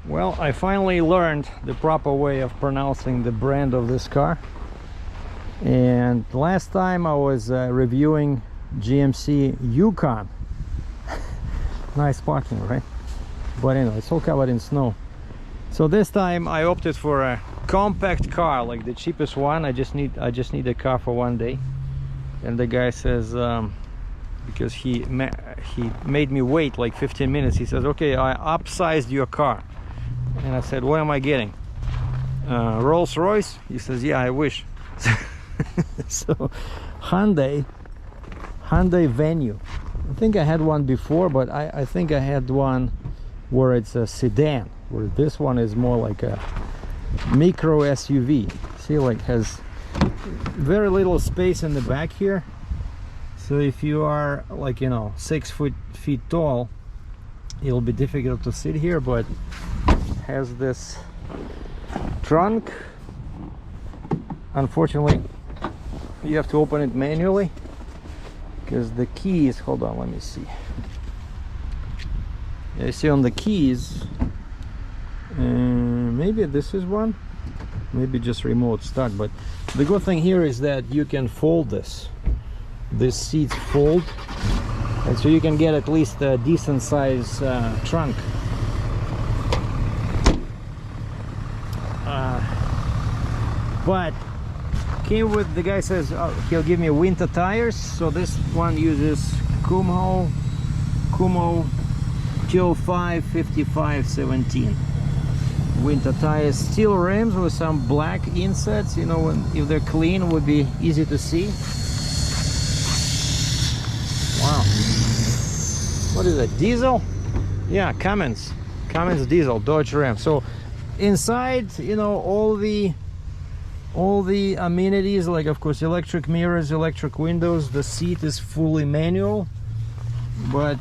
Well, I finally learned the proper way of pronouncing the brand of this car. And last time I was reviewing GMC Yukon. Nice parking, right? But anyway, it's all covered in snow. So this time I opted for a compact car, like the cheapest one. I just need a car for one day. And the guy says, because he made me wait like 15 minutes, he says, okay, I upsized your car. And I said, what am I getting? Rolls-Royce? He says, yeah, I wish. So Hyundai Venue. I think I had one before, but I think I had one where it's a sedan, where this one is more like a micro SUV. See, like has very little space in the back here. So if you are like, you know, 6 feet tall, it'll be difficult to sit here, but has this trunk. Unfortunately, you have to open it manually because the keys, hold on, let me see. You see on the keys, maybe this is one, maybe just remote start, but the good thing here is that you can fold this. These seats fold, and so you can get at least a decent size trunk. But came with, the guy says he'll give me winter tires. So this one uses Kumo 205 55 17 winter tires, steel rims with some black insets, you know, if they're clean would be easy to see. Wow, what is it, diesel? Yeah, Cummins diesel, Dodge Ram. So inside, you know, all the amenities, like of course electric mirrors, electric windows. The seat is fully manual, but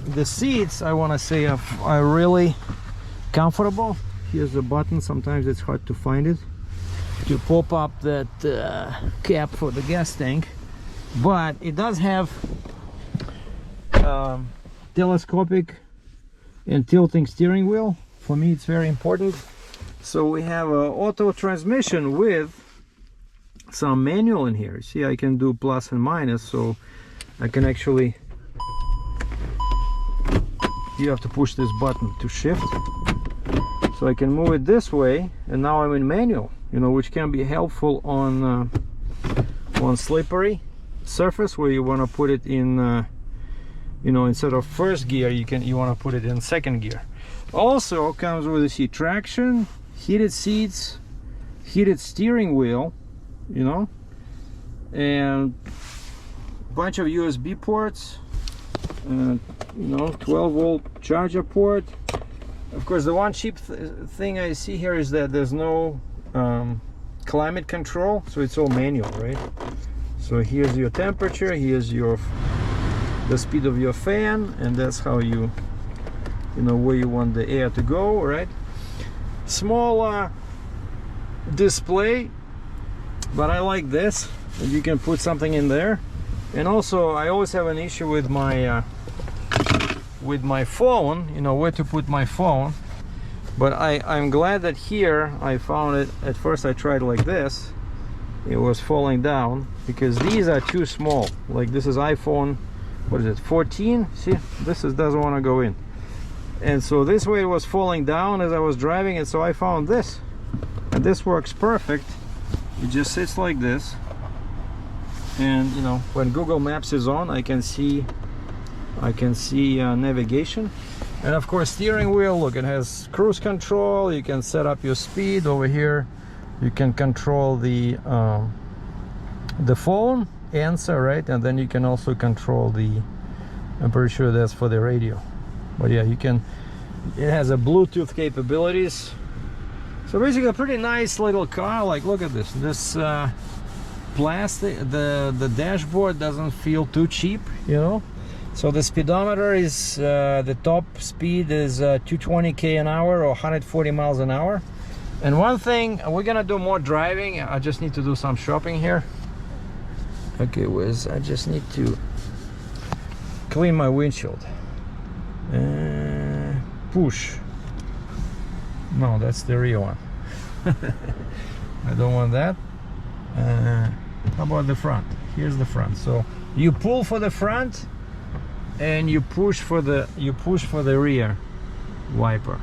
the seats, I want to say, are really comfortable. Here's a button, sometimes it's hard to find it, to pop up that cap for the gas tank, but it does have telescopic and tilting steering wheel. For me it's very important. So we have an auto transmission with some manual in here. See, I can do plus and minus, so I can actually, you have to push this button to shift, so I can move it this way, and now I'm in manual, you know, which can be helpful on slippery surface where you want to put it in, you know, instead of first gear, you want to put it in second gear. Also comes with a seat traction, heated seats, heated steering wheel, you know, and a bunch of USB ports, you know, 12-volt charger port. Of course, the one cheap thing I see here is that there's no climate control, so it's all manual, right? So here's your temperature, here's the speed of your fan, and that's how you know where you want the air to go, right? Small display, but I like this, and you can put something in there. And also I always have an issue with my phone, you know, where to put my phone. But I'm glad that here I found it. At first I tried like this, it was falling down because these are too small. Like this is iPhone, what is it, 14? See, this doesn't want to go in. And so this way it was falling down as I was driving, and so I found this, and this works perfect. It just sits like this, and you know, when Google Maps is on, I can see navigation. And of course steering wheel, look, it has cruise control. You can set up your speed over here. You can control the phone answer, right? And then you can also control the, I'm pretty sure that's for the radio. But yeah, you can, it has a Bluetooth capabilities. So basically a pretty nice little car. Like, look at this plastic, the dashboard doesn't feel too cheap, you know. So the speedometer is the top speed is 220 km an hour or 140 miles an hour. And one thing, we're gonna do more driving. I just need to do some shopping here. Okay, Wiz, I just need to clean my windshield. Push. No, that's the real one. I don't want that. How about the front? Here's the front. So you pull for the front and you push for the rear wiper.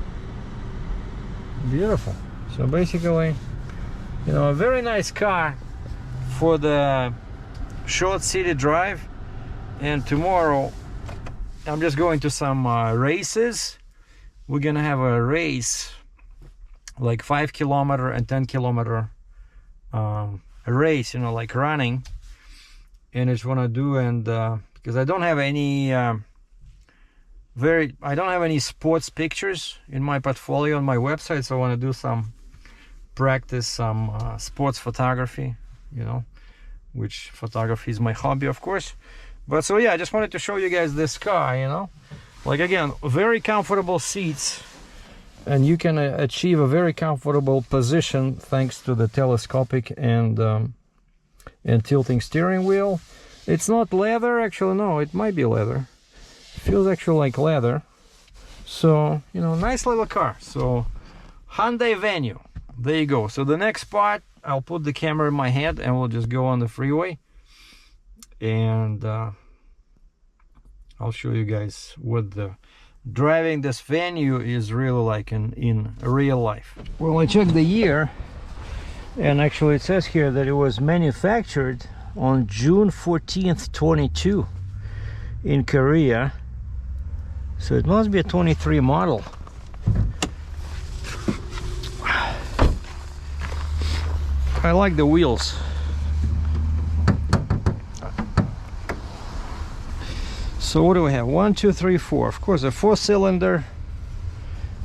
Beautiful. So basically, you know, a very nice car for the short city drive. And tomorrow I'm just going to some races. We're gonna have a race, like 5 kilometer and 10 kilometer a race, you know, like running. And I just want to do, and because I don't have any I don't have any sports pictures in my portfolio on my website, so I want to do some practice, some sports photography, you know, which photography is my hobby, of course. But so yeah, I just wanted to show you guys this car, you know, like again, very comfortable seats, and you can achieve a very comfortable position thanks to the telescopic and tilting steering wheel. It's not leather, actually. No, it might be leather. It feels actually like leather. So, you know, nice little car. So Hyundai Venue, there you go. So the next part, I'll put the camera in my head and we'll just go on the freeway, and I'll show you guys what the driving this Venue is really like in real life. Well, I checked the year, and actually it says here that it was manufactured on June 14th, 22 in Korea. So it must be a 23 model. I like the wheels. So what do we have? 1, 2, 3, 4. Of course, a 4-cylinder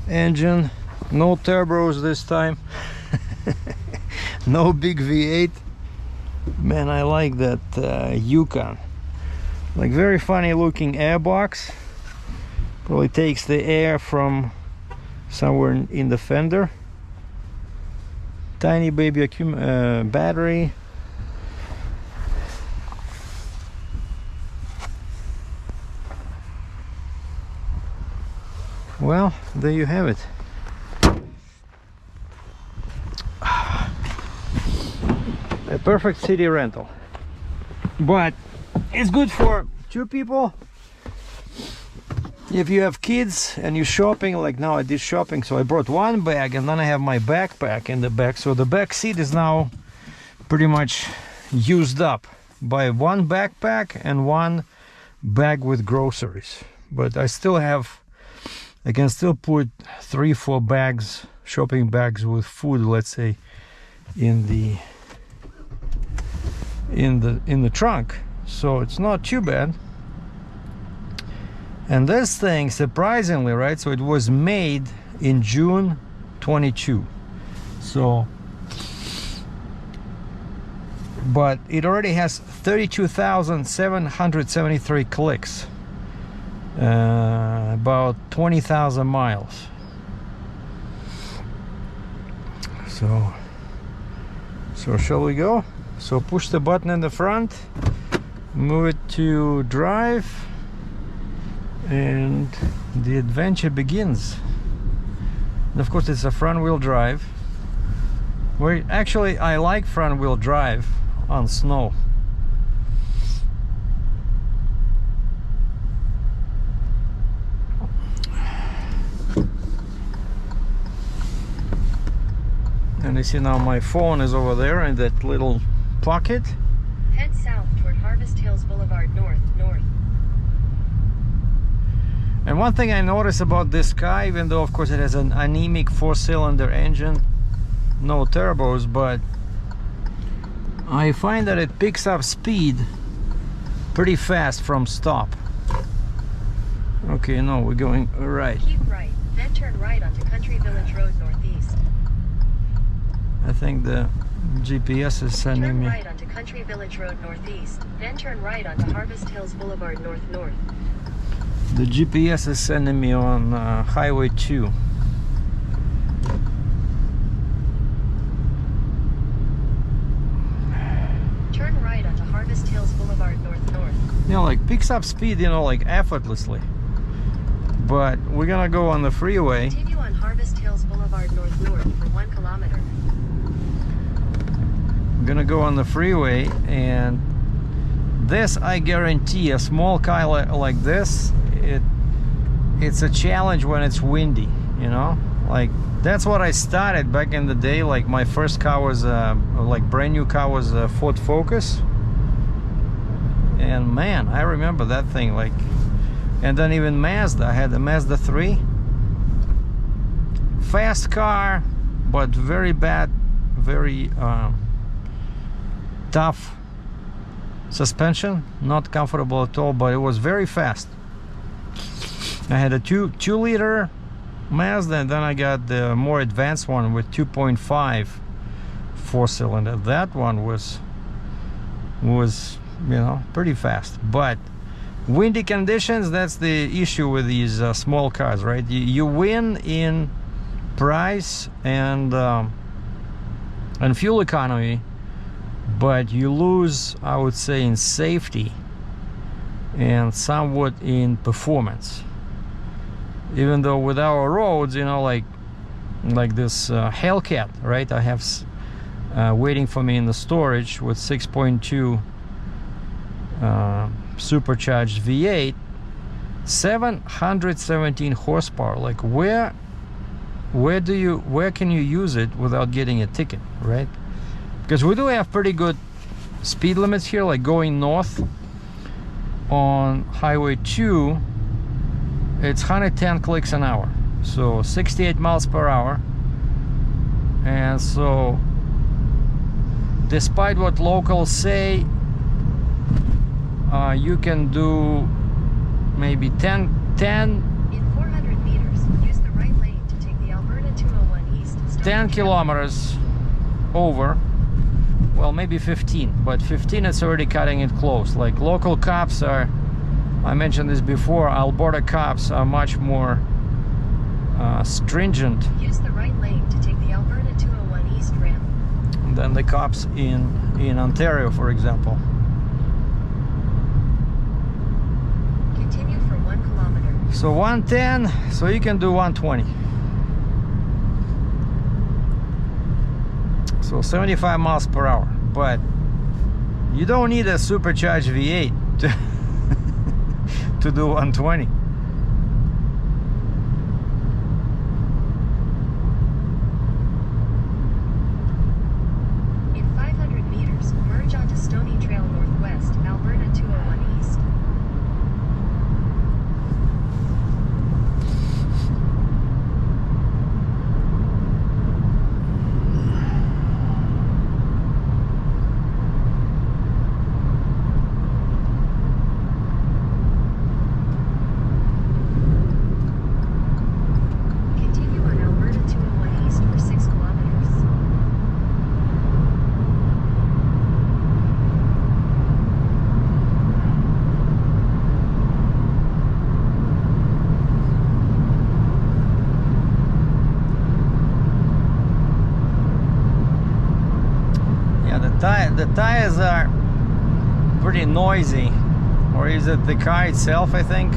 engine. No turbos this time. No big V8. Man, I like that Yukon. Like, very funny looking airbox. Probably takes the air from somewhere in the fender. Tiny baby battery. Well, there you have it. A perfect city rental, but it's good for 2 people. If you have kids and you're shopping, like now I did shopping, so I brought 1 bag and then I have my backpack in the back. So the back seat is now pretty much used up by 1 backpack and 1 bag with groceries. But I still have, I can still put 3-4 bags, shopping bags with food, let's say, in the trunk. So it's not too bad. And this thing, surprisingly, right, so it was made in June 22. So, but it already has 32,773 clicks, about 20,000 miles. So shall we go? So push the button in the front, move it to drive, and the adventure begins. And of course, it's a front-wheel drive. Where actually I like front-wheel drive on snow. And you see now my phone is over there in that little pocket. Head south toward Harvest Hills Boulevard north. And one thing I noticed about this car, even though of course it has an anemic 4-cylinder engine, no turbos, but I find that it picks up speed pretty fast from stop. Okay, no, we're going right. Keep right, then turn right onto Country Village Road northeast. I think the GPS is sending me. Turn right onto Country Village Road northeast, then turn right onto Harvest Hills Boulevard north. The GPS is sending me on Highway 2. Turn right onto Harvest Hills Boulevard north. You know, like picks up speed, you know, like effortlessly. But we're gonna go on the freeway. Continue on Harvest Harvest Hills Boulevard north-north for 1 kilometer. I'm gonna go on the freeway, and this, I guarantee, a small car like this, it's a challenge when it's windy, you know? Like, that's what I started back in the day. Like, my first car was like brand new car was a Ford Focus, and man, I remember that thing. Like, and then even Mazda, I had the Mazda 3, fast car, but very bad, very tough suspension, not comfortable at all, but it was very fast. I had a 2-liter Mazda, and then I got the more advanced one with 2.5 4-cylinder. That one was you know, pretty fast. But windy conditions, that's the issue with these small cars, right? You win in price and fuel economy, but you lose, I would say, in safety and somewhat in performance. Even though with our roads, you know, like this Hellcat, right? I have waiting for me in the storage with 6.2 supercharged V8, 717 horsepower. Like, where can you use it without getting a ticket, right? Because we do have pretty good speed limits here, like going north on Highway 2, it's 110 clicks an hour, so 68 miles per hour. And so, despite what locals say, you can do maybe 10 In 400 meters, use the right lane to take the Alberta 201 east. 10 kilometers over. Well, maybe 15, but 15 is already cutting it close. Like, local cops are, I mentioned this before, Alberta cops are much more stringent. Use the right lane to take the Alberta 201 east ramp. Than the cops in Ontario, for example. Continue for 1 kilometer. So 110, so you can do 120. So 75 miles per hour, but you don't need a supercharged V8 to do 120. In 500 meters, merge onto Stony Trail Northwest, Alberta 201 east. Continue on Alberta 201 east for 6 kilometers. Yeah, the tires are pretty noisy, or is it the car itself? I think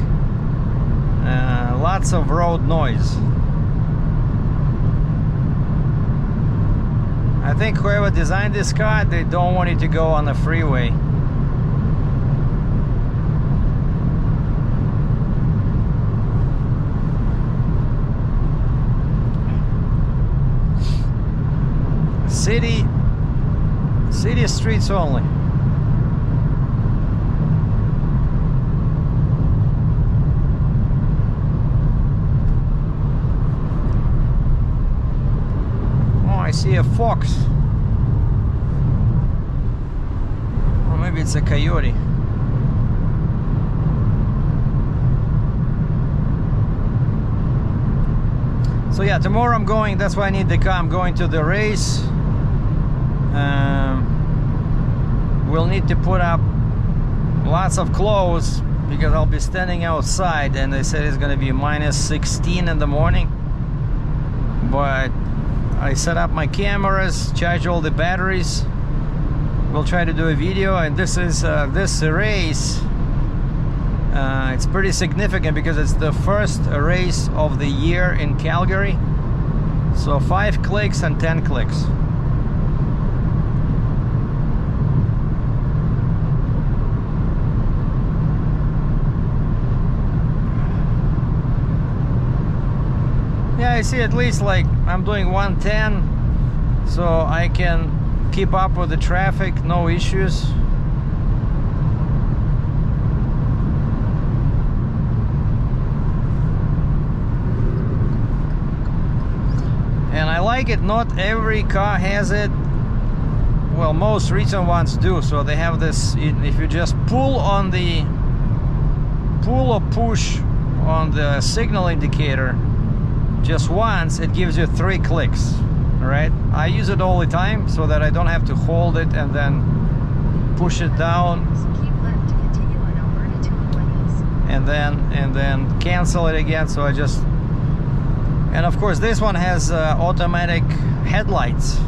lots of road noise. I think whoever designed this car, they don't want it to go on the freeway. City streets only. Oh, I see a fox. Or maybe it's a coyote. So yeah, tomorrow I'm going, that's why I need the car. I'm going to the race. We'll need to put up lots of clothes because I'll be standing outside, and they said it's going to be minus 16 in the morning. But I set up my cameras, charge all the batteries. We'll try to do a video, and this is this race. It's pretty significant because it's the first race of the year in Calgary. So 5 clicks and 10 clicks. Yeah, I see at least like I'm doing 110, so I can keep up with the traffic, no issues. And I like it, not every car has it. Well, most recent ones do. So they have this, if you just pull or push on the signal indicator just once, it gives you 3 clicks. All right, I use it all the time so that I don't have to hold it and then push it down. Keep left to continue on Alberta 220s. And then cancel it again. So I just, and of course this one has automatic headlights,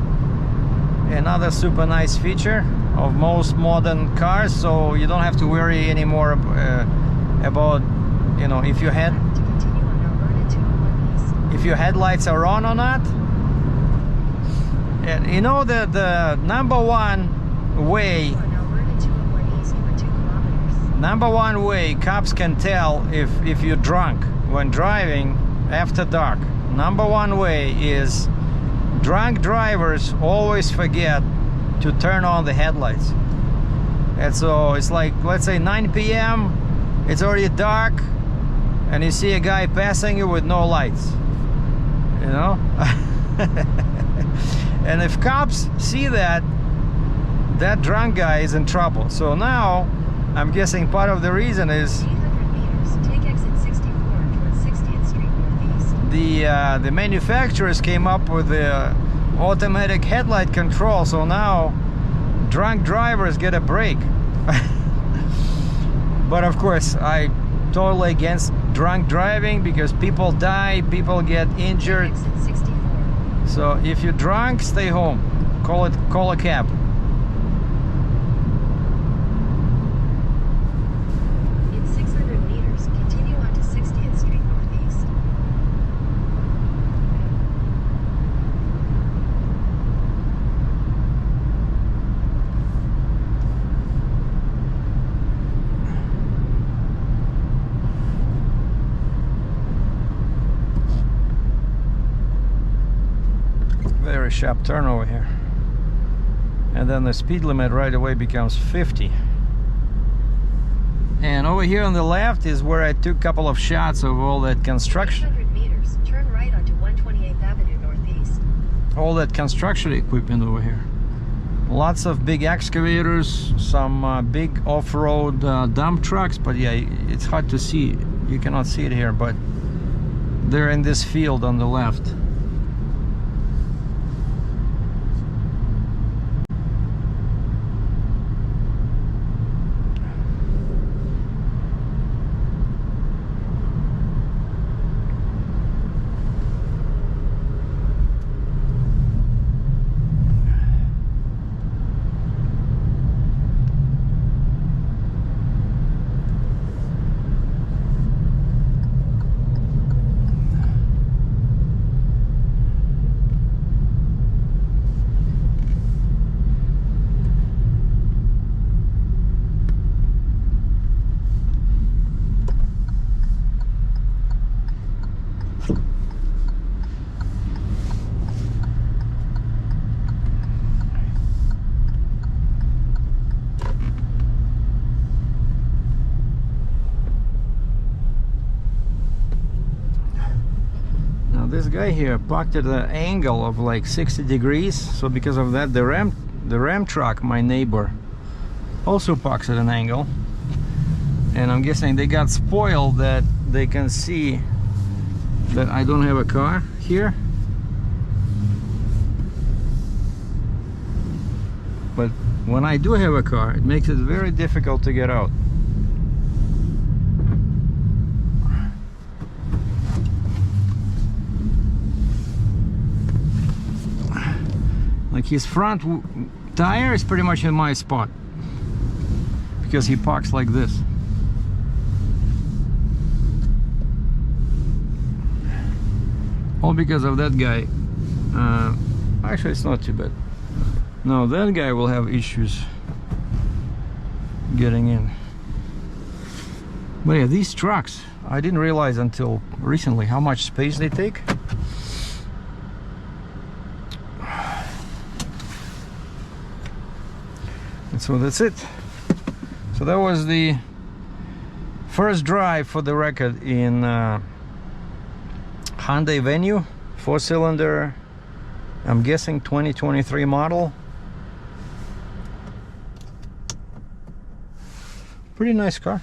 another super nice feature of most modern cars, so you don't have to worry anymore about, you know, if your headlights are on or not. And you know that the number one way cops can tell if you're drunk when driving after dark. Number one way is drunk drivers always forget to turn on the headlights. And so it's like, let's say 9 p.m. it's already dark and you see a guy passing you with no lights, you know. And if cops see that, that drunk guy is in trouble. So now I'm guessing part of the reason is 800 meters, take exit 64 towards 60th Street Northeast. the manufacturers came up with the automatic headlight control, so now drunk drivers get a break. But of course I totally against drunk driving because people die, people get injured. Exit 64. So if you're drunk, stay home. Call a cab. In 600 meters, continue on to 60th Street Northeast. Very sharp turn over here. And then the speed limit right away becomes 50. And over here on the left is where I took a couple of shots of all that construction. 800 meters, turn right onto 128th Avenue Northeast. All that construction equipment over here. Lots of big excavators, some big off-road dump trucks, but yeah, it's hard to see. You cannot see it here, but they're in this field on the left. This guy here parked at an angle of like 60 degrees, so because of that the ram truck, my neighbor, also parks at an angle, and I'm guessing they got spoiled that they can see that I don't have a car here. But when I do have a car, it makes it very difficult to get out. Like his front tire is pretty much in my spot because he parks like this. All because of that guy Actually, it's not too bad. Now that guy will have issues getting in. But yeah, these trucks, I didn't realize until recently how much space they take. And so that's it. So that was the first drive for the record in Hyundai Venue, 4-cylinder, I'm guessing 2023 model. Pretty nice car.